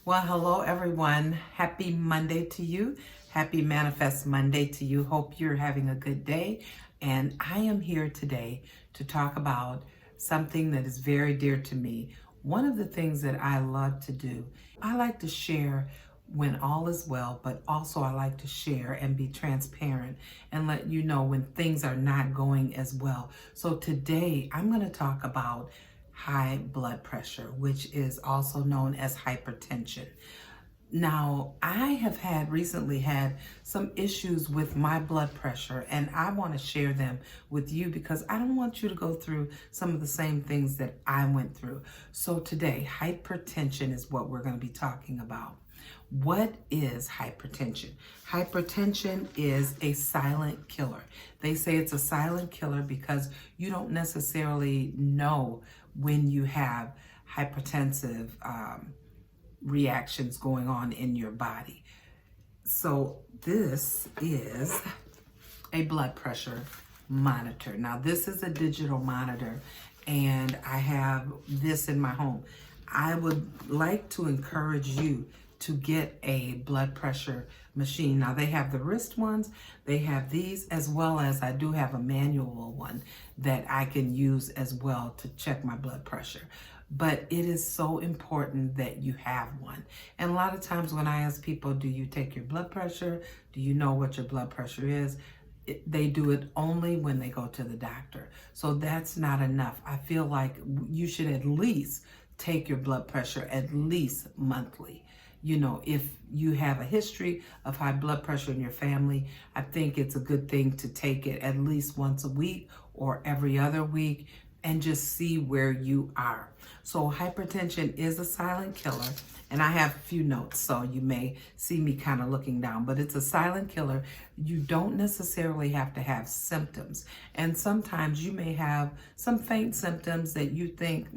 Well, hello everyone. Happy Monday to you. Happy Manifest Monday to you. Hope you're having a good day. And I am here today to talk about something that is very dear to me. One of the things that I love to do, I like to share when all is well, but also I like to share and be transparent and let you know when things are not going as well. So today I'm going to talk about high blood pressure, which is also known as hypertension. Now, I have recently had some issues with my blood pressure, and I want to share them with you because I don't want you to go through some of the same things that I went through. So today, hypertension is what we're going to be talking about. What is hypertension? Hypertension is a silent killer. They say it's a silent killer because you don't necessarily know when you have hypertensive reactions going on in your body. So this is a blood pressure monitor. Now this is a digital monitor and I have this in my home. I would like to encourage you to get a blood pressure machine. Now they have the wrist ones, they have these, as well as I do have a manual one that I can use as well to check my blood pressure. But it is so important that you have one. And a lot of times when I ask people, do you take your blood pressure? Do you know what your blood pressure is? They do it only when they go to the doctor. So that's not enough. I feel like you should at least take your blood pressure at least monthly. You know, if you have a history of high blood pressure in your family, I think it's a good thing to take it at least once a week or every other week and just see where you are. So hypertension is a silent killer, and I have a few notes, so you may see me kind of looking down, but it's a silent killer. You don't necessarily have to have symptoms, and sometimes you may have some faint symptoms that you think,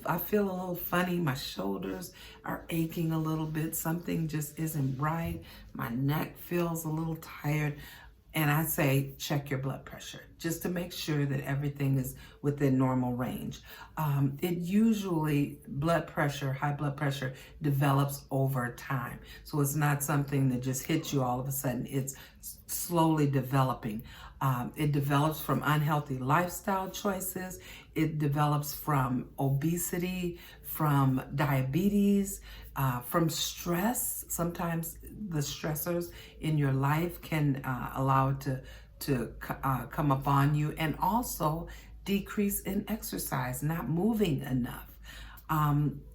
I feel a little funny, my shoulders are aching a little bit, something just isn't right, my neck feels a little tired. And I say, check your blood pressure just to make sure that everything is within normal range. It usually, high blood pressure develops over time. So it's not something that just hits you all of a sudden. It's slowly developing. It develops from unhealthy lifestyle choices. It develops from obesity, from diabetes, from stress. Sometimes the stressors in your life can allow it to come upon you, and also decrease in exercise, not moving enough.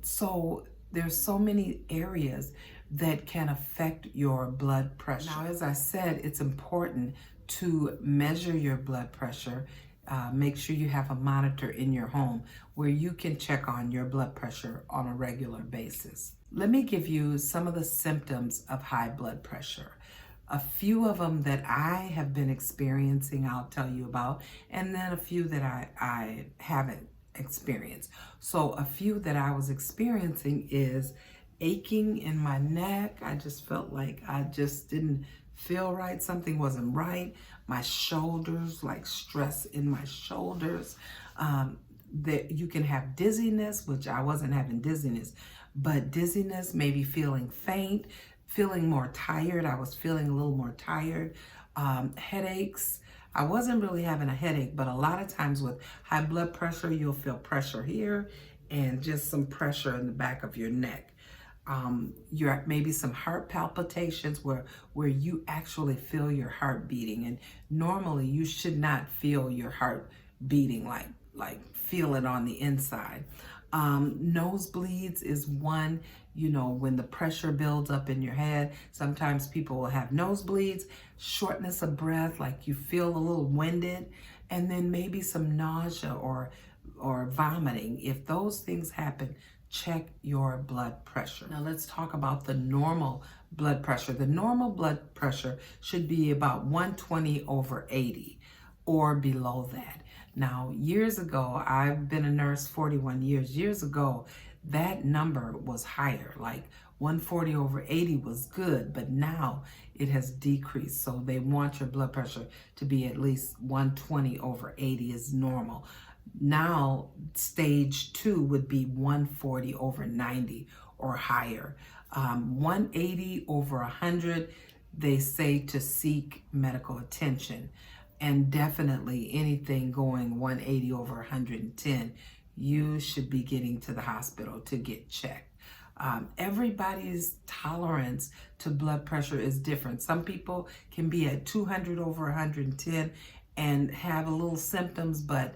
So there's so many areas that can affect your blood pressure. Now, as I said, it's important to measure your blood pressure. Make sure you have a monitor in your home where you can check on your blood pressure on a regular basis. Let me give you some of the symptoms of high blood pressure. A few of them that I have been experiencing, I'll tell you about, and then a few that I haven't experienced. So a few that I was experiencing is aching in my neck. I just felt like I just didn't feel right. Something wasn't right. My shoulders, like stress in my shoulders. That you can have dizziness, which I wasn't having dizziness, but dizziness, maybe feeling faint, feeling more tired. I was feeling a little more tired. Headaches. I wasn't really having a headache, but a lot of times with high blood pressure, you'll feel pressure here and just some pressure in the back of your neck. You're maybe some heart palpitations where you actually feel your heart beating, and normally you should not feel your heart beating like feel it on the inside. Nosebleeds is one, when the pressure builds up in your head. Sometimes people will have nosebleeds, shortness of breath, like you feel a little winded, and then maybe some nausea or vomiting. If those things happen, check your blood pressure. Now let's talk about the normal blood pressure. The normal blood pressure should be about 120/80 or below that. Now, years ago, I've been a nurse 41 years. Years ago, that number was higher, like 140/80 was good, but now it has decreased. So they want your blood pressure to be at least 120/80 is normal. Now, stage 2 would be 140 over 90 or higher. 180 over 100, they say to seek medical attention. And definitely anything going 180 over 110, you should be getting to the hospital to get checked. Everybody's tolerance to blood pressure is different. Some people can be at 200 over 110 and have a little symptoms, but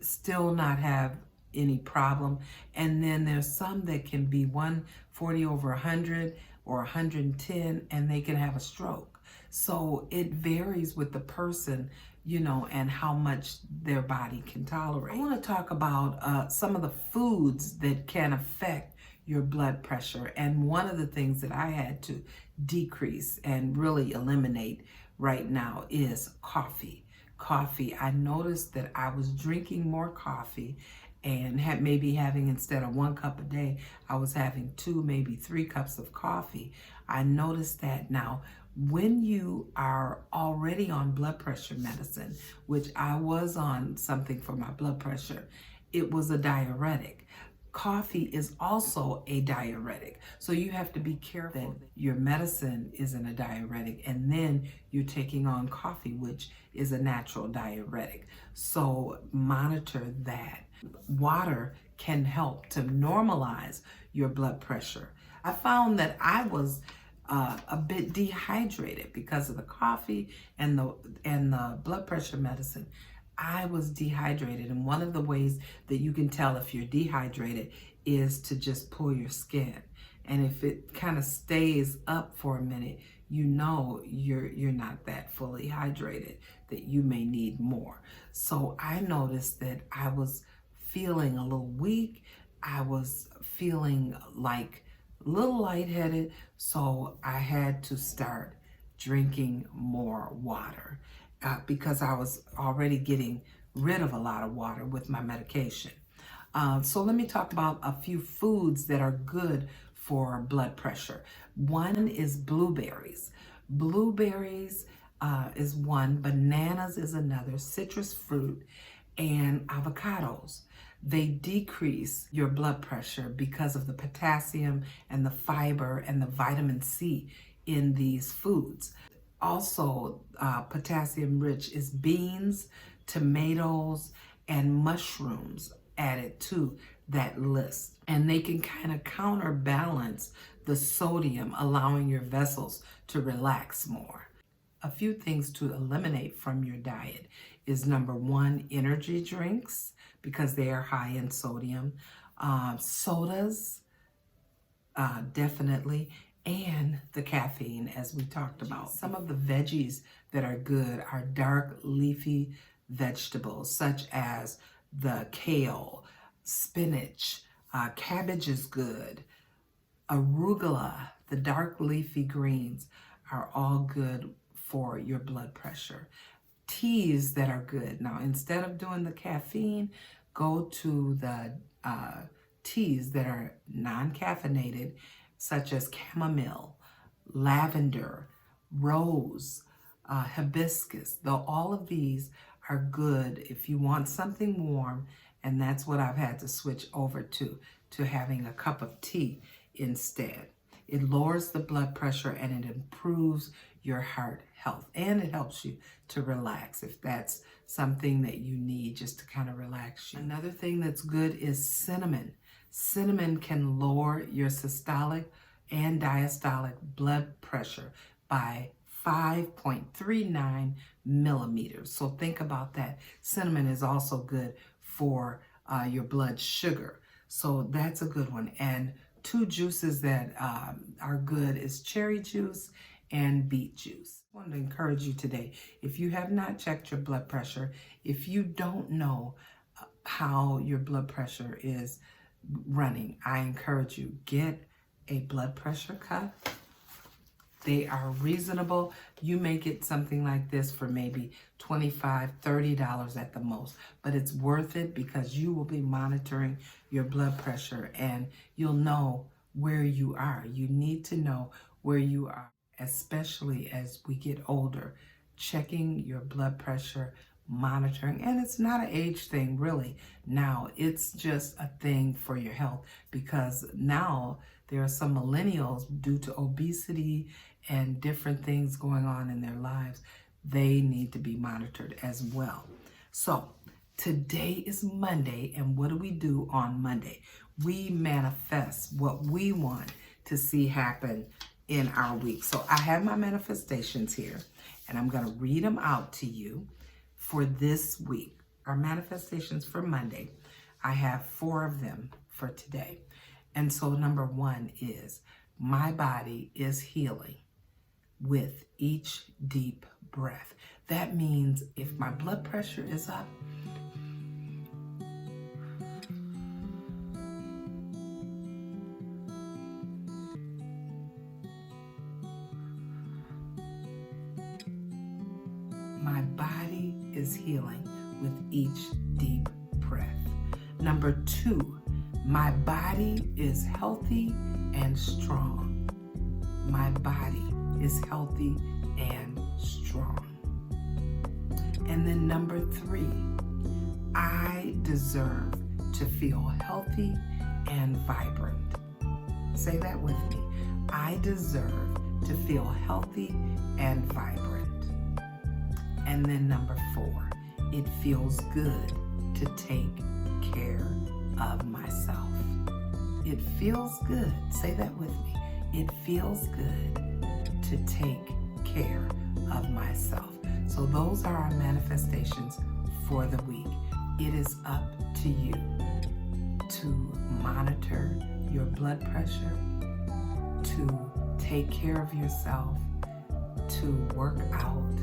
still not have any problem. And then there's some that can be 140 over 100 or 110 and they can have a stroke. So it varies with the person, you know, and how much their body can tolerate. I want to talk about some of the foods that can affect your blood pressure. And one of the things that I had to decrease and really eliminate right now is coffee. I noticed that I was drinking more coffee and had maybe having, instead of 1 cup a day, I was having 2, maybe 3 cups of coffee. I noticed that now when you are already on blood pressure medicine, which I was on something for my blood pressure, it was a diuretic. Coffee is also a diuretic. So you have to be careful that your medicine isn't a diuretic and then you're taking on coffee, which is a natural diuretic. So monitor that. Water can help to normalize your blood pressure. I found that I was a bit dehydrated because of the coffee and the blood pressure medicine. I was dehydrated, and one of the ways that you can tell if you're dehydrated is to just pull your skin. And if it kind of stays up for a minute, you know you're not that fully hydrated, that you may need more. So I noticed that I was feeling a little weak. I was feeling like a little lightheaded, so I had to start drinking more water. Because I was already getting rid of a lot of water with my medication. So let me talk about a few foods that are good for blood pressure. One is blueberries. Blueberries is one, bananas is another, citrus fruit, and avocados. They decrease your blood pressure because of the potassium and the fiber and the vitamin C in these foods. Also, potassium rich is beans, tomatoes, and mushrooms added to that list. And they can kind of counterbalance the sodium, allowing your vessels to relax more. A few things to eliminate from your diet is number 1, energy drinks, because they are high in sodium. Sodas, definitely, and the caffeine, as we talked about. Some of the veggies that are good are dark leafy vegetables, such as the kale, spinach, cabbage is good, arugula, the dark leafy greens are all good for your blood pressure. Teas that are good. Now, instead of doing the caffeine, go to the teas that are non-caffeinated, such as chamomile, lavender, rose, hibiscus. Though all of these are good if you want something warm, and that's what I've had to switch over to having a cup of tea instead. It lowers the blood pressure and it improves your heart health, and it helps you to relax if that's something that you need, just to kind of relax you. Another thing that's good is cinnamon. Cinnamon can lower your systolic and diastolic blood pressure by 5.39 millimeters. So think about that. Cinnamon is also good for your blood sugar. So that's a good one. And 2 juices that are good is cherry juice and beet juice. I want to encourage you today, if you have not checked your blood pressure, if you don't know how your blood pressure is running, I encourage you, get a blood pressure cuff. They are reasonable. You may get something like this for maybe $25, $30 at the most, but it's worth it because you will be monitoring your blood pressure and you'll know where you are. You need to know where you are, especially as we get older. Checking your blood pressure monitoring. And it's not an age thing, really. Now, it's just a thing for your health, because now there are some millennials, due to obesity and different things going on in their lives, they need to be monitored as well. So today is Monday, and what do we do on Monday? We manifest what we want to see happen in our week. So I have my manifestations here, and I'm going to read them out to you for this week. Our manifestations for Monday, I have 4 of them for today. And so number 1 is, my body is healing with each deep breath. That means if my blood pressure is up, my body is healing with each deep breath. Number 2, my body is healthy and strong. My body is healthy and strong. And then number 3, I deserve to feel healthy and vibrant. Say that with me. I deserve to feel healthy and vibrant. And then number 4, it feels good to take care of myself. It feels good. Say that with me. It feels good to take care of myself. So those are our manifestations for the week. It is up to you to monitor your blood pressure, to take care of yourself, to work out,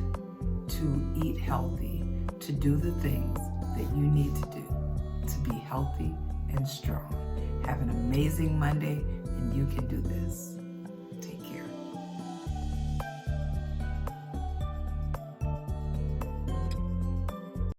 to eat healthy, to do the things that you need to do to be healthy and strong. Have an amazing Monday, and you can do this.